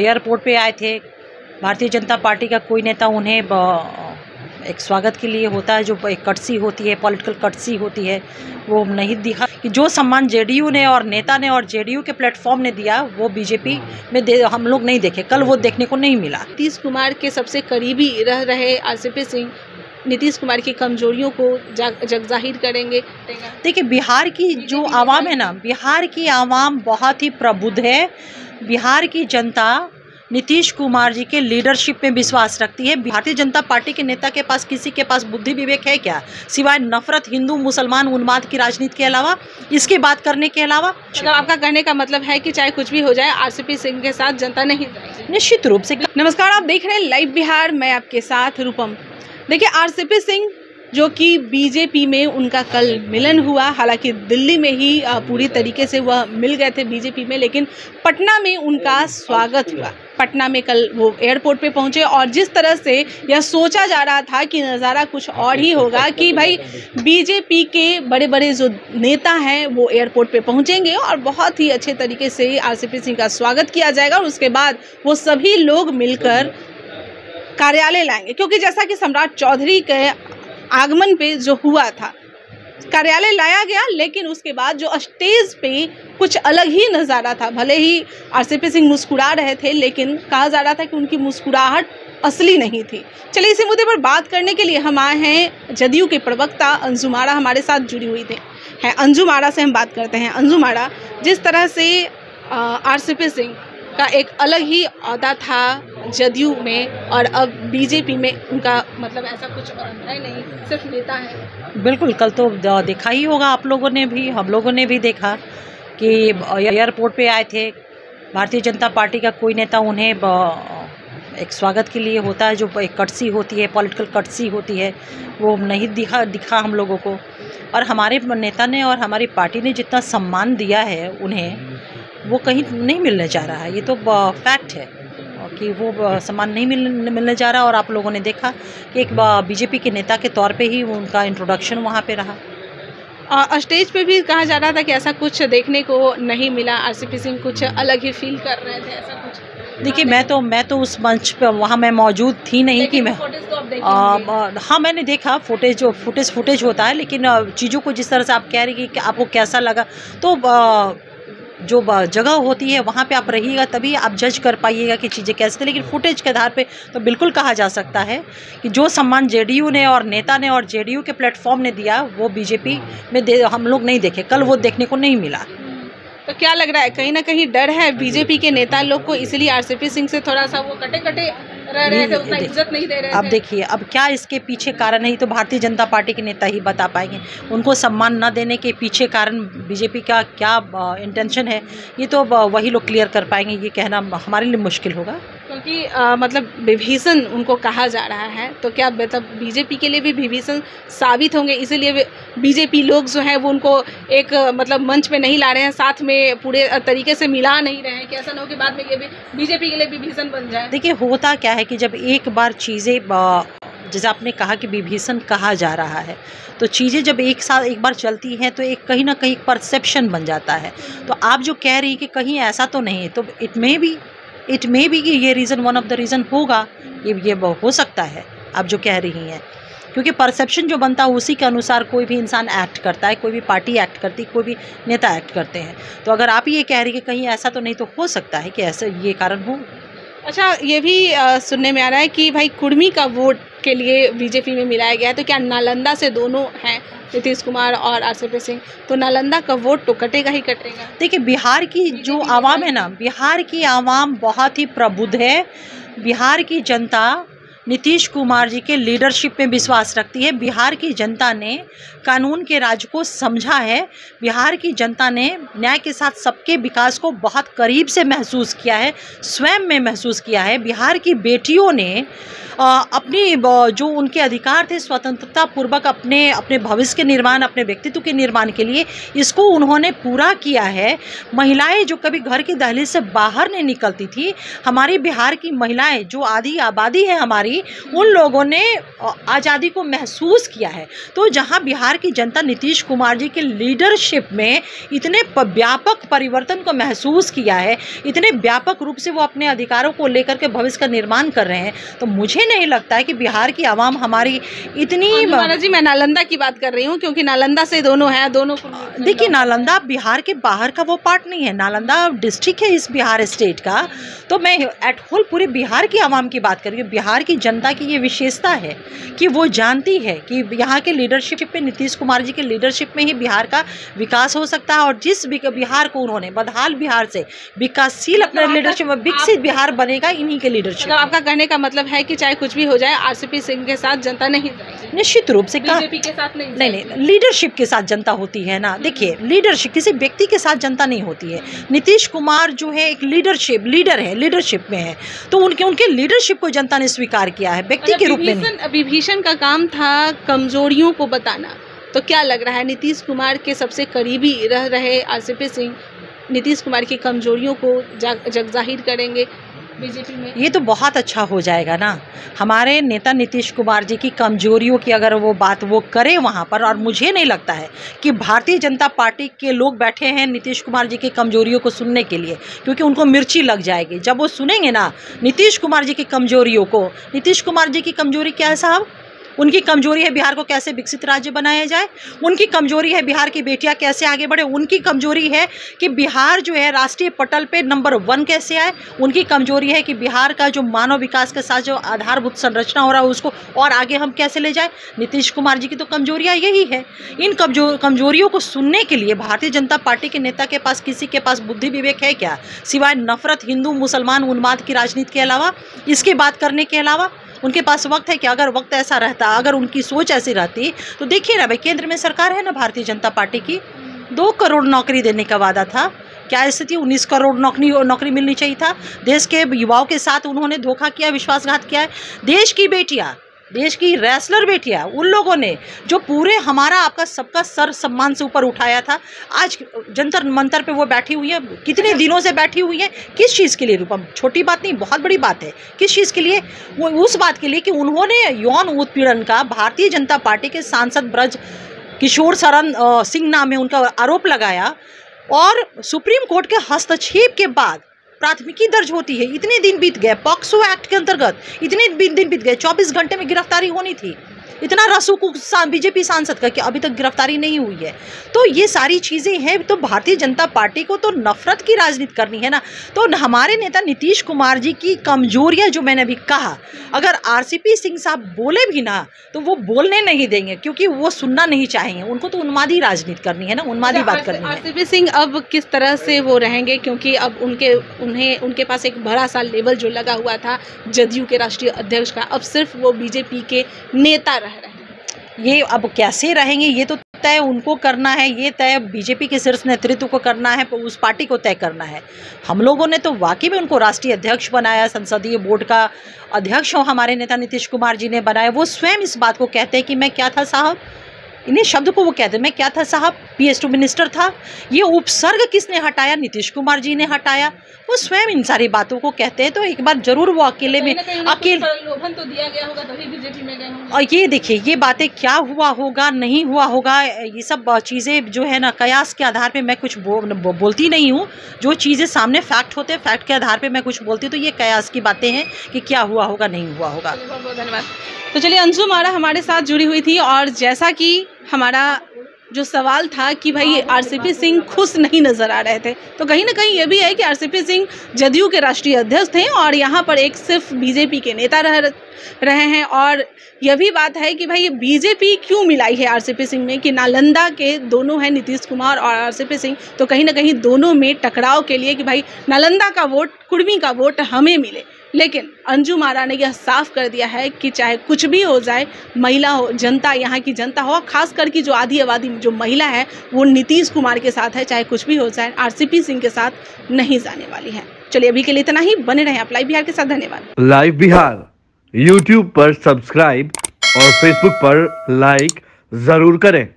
Airport पे आए थे। भारतीय जनता पार्टी का कोई नेता उन्हें एक स्वागत के लिए होता है, जो एक कटसी होती है, पॉलिटिकल कटसी होती है, वो नहीं दिखा। कि जो सम्मान जेडीयू ने और नेता ने और जेडीयू के प्लेटफॉर्म ने दिया वो बीजेपी में हम लोग नहीं देखे, कल वो देखने को नहीं मिला। नीतीश कुमार के सबसे करीबी रह रहे आरसीपी सिंह नीतीश कुमार की कमजोरियों को जग जाहिर करेंगे। देखिए, बिहार की जो आवाम है ना, बिहार की आवाम बहुत ही प्रबुद्ध है। बिहार की जनता नीतीश कुमार जी के लीडरशिप में विश्वास रखती है। भारतीय जनता पार्टी के नेता के पास किसी के पास बुद्धि विवेक है क्या, सिवाय नफरत, हिंदू मुसलमान उन्माद की राजनीति के अलावा, इसकी बात करने के अलावा? मतलब आपका कहने का मतलब है कि चाहे कुछ भी हो जाए आरसीपी सिंह के साथ जनता नहीं जाएगी? निश्चित रूप से। नमस्कार, आप देख रहे हैं लाइव बिहार, मैं आपके साथ रूपम। देखिए, आरसीपी सिंह जो कि बीजेपी में उनका कल मिलन हुआ, हालांकि दिल्ली में ही पूरी तरीके से वह मिल गए थे बीजेपी में, लेकिन पटना में उनका स्वागत हुआ। पटना में कल वो एयरपोर्ट पे पहुंचे और जिस तरह से यह सोचा जा रहा था कि नज़ारा कुछ और ही होगा कि भाई बीजेपी के बड़े बड़े जो नेता हैं वो एयरपोर्ट पे पहुंचेंगे और बहुत ही अच्छे तरीके से आरसीपी सिंह का स्वागत किया जाएगा और उसके बाद वो सभी लोग मिलकर कार्यालय लाएंगे। क्योंकि जैसा कि सम्राट चौधरी के आगमन पे जो हुआ था, कार्यालय लाया गया, लेकिन उसके बाद जो स्टेज पे कुछ अलग ही नज़ारा था। भले ही आरसीपी सिंह मुस्कुरा रहे थे, लेकिन कहा जा रहा था कि उनकी मुस्कुराहट असली नहीं थी। चलिए, इसी मुद्दे पर बात करने के लिए हम आए हैं, जदयू के प्रवक्ता अंजुम आरा हमारे साथ जुड़ी हुई हैं। अंजुम आरा से हम बात करते हैं। अंजुम आरा, जिस तरह से आरसीपी सिंह का एक अलग ही ओहदा था जदयू में और अब बीजेपी में उनका मतलब ऐसा कुछ है नहीं, सिर्फ नेता है। बिल्कुल, कल तो देखा ही होगा आप लोगों ने भी, हम लोगों ने भी देखा कि एयरपोर्ट पे आए थे। भारतीय जनता पार्टी का कोई नेता उन्हें एक स्वागत के लिए होता है, जो एक कटसी होती है, पॉलिटिकल कटसी होती है, वो नहीं दिखा हम लोगों को। और हमारे नेता ने और हमारी पार्टी ने जितना सम्मान दिया है उन्हें, वो कहीं नहीं मिलने जा रहा है। ये तो फैक्ट है कि वो सम्मान नहीं मिलने जा रहा। और आप लोगों ने देखा कि एक बीजेपी के नेता के तौर पे ही उनका इंट्रोडक्शन वहाँ पे रहा। स्टेज पे भी कहा जा रहा था कि ऐसा कुछ देखने को नहीं मिला, आरसीपी सिंह कुछ अलग ही फील कर रहे थे, ऐसा कुछ। देखिए, मैं तो उस मंच पे वहाँ मैं मौजूद थी नहीं कि मैं हाँ, मैंने देखा फुटेज होता है, लेकिन चीज़ों को जिस तरह से आप कह रही हैं कि आपको कैसा लगा, तो जो जगह होती है वहाँ पे आप रहिएगा तभी आप जज कर पाइएगा कि चीज़ें कैसे थी। लेकिन फुटेज के आधार पे तो बिल्कुल कहा जा सकता है कि जो सम्मान जेडीयू ने और नेता ने और जेडीयू के प्लेटफॉर्म ने दिया वो बीजेपी में हम लोग नहीं देखे, कल वो देखने को नहीं मिला। तो क्या लग रहा है, कहीं ना कहीं डर है बीजेपी के नेता लोग को, इसलिए आरसीपी सिंह से थोड़ा सा वो कटे रह रहे थे, उतना इज्जत नहीं दे रहे थे? अब देखिए, अब क्या इसके पीछे कारण है, तो भारतीय जनता पार्टी के नेता ही बता पाएंगे। उनको सम्मान न देने के पीछे कारण बीजेपी का क्या इंटेंशन है, ये तो वही लोग क्लियर कर पाएंगे। ये कहना हमारे लिए मुश्किल होगा, क्योंकि मतलब विभीषण उनको कहा जा रहा है, तो क्या मतलब बीजेपी के लिए भी विभीषण साबित होंगे, इसीलिए बीजेपी लोग जो हैं वो उनको एक मतलब मंच पे नहीं ला रहे हैं, साथ में पूरे तरीके से मिला नहीं रहे हैं कि ऐसा ना हो कि बाद में ये भी बीजेपी के लिए विभीषण बन जाए? देखिए, होता क्या है कि जब एक बार चीज़ें, जैसे आपने कहा कि विभीषण कहा जा रहा है, तो चीज़ें जब एक बार चलती हैं तो एक कहीं ना कहीं परसेप्शन बन जाता है। तो आप जो कह रही हैं कि कहीं ऐसा तो नहीं है, तो इट मे बी कि ये reason, one of the reason होगा, ये हो सकता है आप जो कह रही हैं। क्योंकि परसेप्शन जो बनता है उसी के अनुसार कोई भी इंसान एक्ट करता है, कोई भी पार्टी एक्ट करती है, कोई भी नेता एक्ट करते हैं। तो अगर आप ये कह रही हैं कि कहीं ऐसा तो नहीं, तो हो सकता है कि ऐसा ये कारण हो। अच्छा, ये भी सुनने में आ रहा है कि भाई कुर्मी का वोट के लिए बीजेपी में मिलाया गया है, तो क्या नालंदा से दोनों हैं, नीतीश कुमार और आरसीपी सिंह, तो नालंदा का वोट तो कटेगा ही कटेगा? देखिए, बिहार की जो आवाम है ना, बिहार की आवाम बहुत ही प्रबुद्ध है। बिहार की जनता नीतीश कुमार जी के लीडरशिप में विश्वास रखती है। बिहार की जनता ने कानून के राज को समझा है। बिहार की जनता ने न्याय के साथ सबके विकास को बहुत करीब से महसूस किया है, स्वयं में महसूस किया है। बिहार की बेटियों ने अपनी जो उनके अधिकार थे स्वतंत्रता पूर्वक अपने भविष्य के निर्माण, अपने व्यक्तित्व के निर्माण के लिए, इसको उन्होंने पूरा किया है। महिलाएं जो कभी घर की दहलीज से बाहर नहीं निकलती थी, हमारी बिहार की महिलाएं जो आधी आबादी है हमारी, उन लोगों ने आज़ादी को महसूस किया है। तो जहां बिहार की जनता नीतीश कुमार जी के लीडरशिप में इतने व्यापक परिवर्तन को महसूस किया है, इतने व्यापक रूप से वो अपने अधिकारों को लेकर के भविष्य का निर्माण कर रहे हैं, तो मुझे नहीं लगता है कि बिहार की आवाम हमारी इतनी। जी, मैं नालंदा की बात कर रही हूँ क्योंकि नालंदा से दोनों है, दोनों देखिए, नालंदा बिहार के बाहर का वो पार्ट नहीं है, नालंदा डिस्ट्रिक्ट है इस बिहार स्टेट का। तो मैं एट होल पूरे बिहार की आवाम की बात करूँ, बिहार की जनता की ये विशेषता है कि वो जानती है कि यहाँ के लीडरशिप पे, नीतीश कुमार जी के लीडरशिप में ही बिहार का विकास हो सकता है। और जिस बिहार को उन्होंने बदहाल बिहार से विकासशील अपने लीडरशिप में विकसित बिहार बनेगा इन्हीं के लीडरशिप। तो आपका कहने का मतलब है कि चाहे कुछ भी हो जाए, आरसीपी सिंह के साथ जनता नहीं जाएगी? निश्चित रूप से बीजेपी के साथ नहीं, लीडरशिप के साथ जनता होती है ना। देखिए, लीडरशिप किसी व्यक्ति के साथ जनता नहीं होती है। नीतीश कुमार जो है एक लीडर है, लीडरशिप में है, तो उनके लीडरशिप को जनता ने स्वीकार किया है, व्यक्ति के रूप में नहीं। विभीषण का काम था कमजोरियों को बताना, तो क्या लग रहा है नीतीश कुमार के सबसे करीबी रह रहे आरसीपी सिंह नीतीश कुमार की कमजोरियों को जाहिर करेंगे बीजेपी में? ये तो बहुत अच्छा हो जाएगा ना। हमारे नेता नीतीश कुमार जी की कमजोरियों की अगर वो बात वो करे वहाँ पर, और मुझे नहीं लगता है कि भारतीय जनता पार्टी के लोग बैठे हैं नीतीश कुमार जी की कमजोरियों को सुनने के लिए, क्योंकि उनको मिर्ची लग जाएगी जब वो सुनेंगे ना नीतीश कुमार जी की कमजोरियों को। नीतीश कुमार जी की कमजोरी क्या है साहब? उनकी कमजोरी है बिहार को कैसे विकसित राज्य बनाया जाए, उनकी कमजोरी है बिहार की बेटियां कैसे आगे बढ़े, उनकी कमजोरी है कि बिहार जो है राष्ट्रीय पटल पे नंबर 1 कैसे आए, उनकी कमजोरी है कि बिहार का जो मानव विकास के साथ जो आधारभूत संरचना हो रहा है उसको और आगे हम कैसे ले जाए। नीतीश कुमार जी की तो कमजोरियाँ यही है। इन कमजोरियों को सुनने के लिए भारतीय जनता पार्टी के नेता के पास, किसी के पास बुद्धि विवेक है क्या, सिवाय नफरत, हिंदू मुसलमान उन्माद की राजनीति के अलावा, इसके बात करने के अलावा उनके पास वक्त है कि? अगर वक्त ऐसा रहता, अगर उनकी सोच ऐसी रहती, तो देखिए ना भाई, केंद्र में सरकार है ना भारतीय जनता पार्टी की, 2 करोड़ नौकरी देने का वादा था। क्या स्थिति? 19 करोड़ नौकरी मिलनी चाहिए था। देश के युवाओं के साथ उन्होंने धोखा किया, विश्वासघात किया है। देश की बेटियां, देश की रेसलर बेटियां, उन लोगों ने जो पूरे हमारा आपका सबका सर सम्मान से ऊपर उठाया था, आज जंतर मंतर पे वो बैठी हुई है। कितने दिनों से बैठी हुई है? किस चीज़ के लिए रूपम? छोटी बात नहीं, बहुत बड़ी बात है। किस चीज़ के लिए? वो उस बात के लिए कि उन्होंने यौन उत्पीड़न का भारतीय जनता पार्टी के सांसद ब्रज किशोर शरण सिंह नाम है उनका आरोप लगाया, और सुप्रीम कोर्ट के हस्तक्षेप के बाद प्राथमिकी दर्ज होती है। इतने दिन बीत गए, पॉक्सो एक्ट के अंतर्गत इतने दिन बीत गए, 24 घंटे में गिरफ्तारी होनी थी। इतना रसूख बीजेपी सांसद का कि अभी तक गिरफ्तारी नहीं हुई है। तो ये सारी चीज़ें हैं। तो भारतीय जनता पार्टी को तो नफरत की राजनीति करनी है ना। तो हमारे नेता नीतीश कुमार जी की कमजोरियां जो मैंने अभी कहा, अगर आरसीपी सिंह साहब बोले भी ना तो वो बोलने नहीं देंगे, क्योंकि वो सुनना नहीं चाहेंगे। उनको तो उन्मादी राजनीति करनी है ना, उन्मादी बात करनी है। आरसीपी सिंह अब किस तरह से वो रहेंगे, क्योंकि अब उनके पास एक बड़ा सा लेवल जो लगा हुआ था जदयू के राष्ट्रीय अध्यक्ष का, अब सिर्फ वो बीजेपी के नेता रह रहे हैं। ये अब कैसे रहेंगे ये तो तय उनको करना है, ये तय बीजेपी के शीर्ष नेतृत्व को करना है, उस पार्टी को तय करना है। हम लोगों ने तो वाकई में उनको राष्ट्रीय अध्यक्ष बनाया, संसदीय बोर्ड का अध्यक्ष हो हमारे नेता नीतीश कुमार जी ने बनाया। वो स्वयं इस बात को कहते हैं कि मैं क्या था साहब, इन्हीं शब्द को वो कहते हैं, मैं क्या था साहब, PS2 मिनिस्टर था। ये उपसर्ग किसने हटाया? नीतीश कुमार जी ने हटाया। वो स्वयं इन सारी बातों को कहते हैं। तो एक बार जरूर वो अकेले में प्रलोभन तो दिया गया होगा, तभी बीजेपी में गए होंगे। और ये देखिए, ये बातें क्या हुआ होगा नहीं हुआ होगा, ये सब चीज़ें जो है ना कयास के आधार पे मैं कुछ बोलती नहीं हूँ। जो चीज़ें सामने फैक्ट होते हैं, फैक्ट के आधार पे मैं कुछ बोलती हूँ। तो ये कयास की बातें हैं कि क्या हुआ होगा नहीं हुआ होगा। बहुत बहुत धन्यवाद। तो चलिए, अंजुम आरा हमारे साथ जुड़ी हुई थी, और जैसा कि हमारा जो सवाल था कि भाई आरसीपी सिंह खुश नहीं नज़र आ रहे थे, तो कहीं ना कहीं ये भी है कि आरसीपी सिंह जदयू के राष्ट्रीय अध्यक्ष थे और यहाँ पर एक सिर्फ बीजेपी के नेता रहे हैं। और यह भी बात है कि भाई ये बीजेपी क्यों मिलाई है आरसीपी सिंह में, कि नालंदा के दोनों हैं नीतीश कुमार और आरसीपी सिंह, तो कहीं ना कहीं दोनों में टकराव के लिए कि भाई नालंदा का वोट, कुर्मी का वोट हमें मिले। लेकिन अंजुम आरा ने यह साफ कर दिया है कि चाहे कुछ भी हो जाए, महिला हो, जनता, यहाँ की जनता हो, खास करके जो आधी आबादी जो महिला है वो नीतीश कुमार के साथ है। चाहे कुछ भी हो जाए, आरसीपी सिंह के साथ नहीं जाने वाली है। चलिए, अभी के लिए इतना ही। बने रहें आप लाइव बिहार के साथ। धन्यवाद। लाइव बिहार YouTube पर सब्सक्राइब और Facebook पर लाइक जरूर करें।